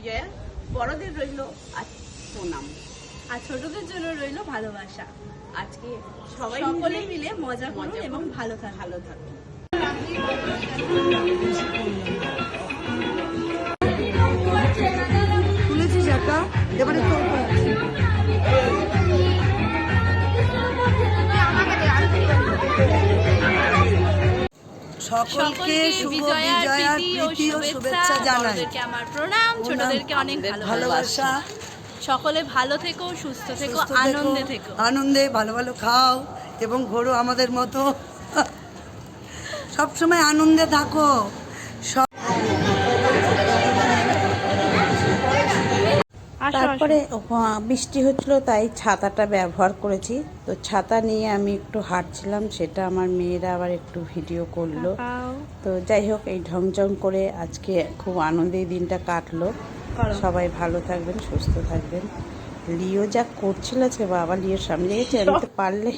বিজয়া। বড়দের রইল আজ প্রণাম, আর ছোটদের জন্য রইল ভালোবাসা। আজকে সবাই সকলে মিলে মজা করুন এবং ভালো থাকুন। ভালো থাকুন। তুলেছিস একটা, এবারে তোর পালা। সকলকে শুভ বিজয়ার প্রীতি ও শুভেচ্ছা জানাই। বড়দেরকে আমার প্রণাম, ছোটদেরকে অনেক ভালোবাসা। সকলে ভালো থেকো, সুস্থ থেকো, সুস্থ থেকো, আনন্দে থেকো। আনন্দে ভালো ভালো খাও এবং ঘোরো আমাদের মতো। সবসময় আনন্দে থাকো। তারপরে বৃষ্টি হচ্ছিল, তাই ছাতাটা ব্যবহার করেছি। তো ছাতা নিয়ে আমি একটু হাঁটছিলাম, সেটা আমার মেয়েরা আবার একটু ভিডিও করলো। তো যাই হোক, এই ঢংঢং করে আজকে খুব আনন্দে দিনটা কাটলো। সবাই ভালো থাকবেন, সুস্থ থাকবেন। লিও যা করছিল, সে বাবা লিওর সামনে গেছে, আমি তো পারলে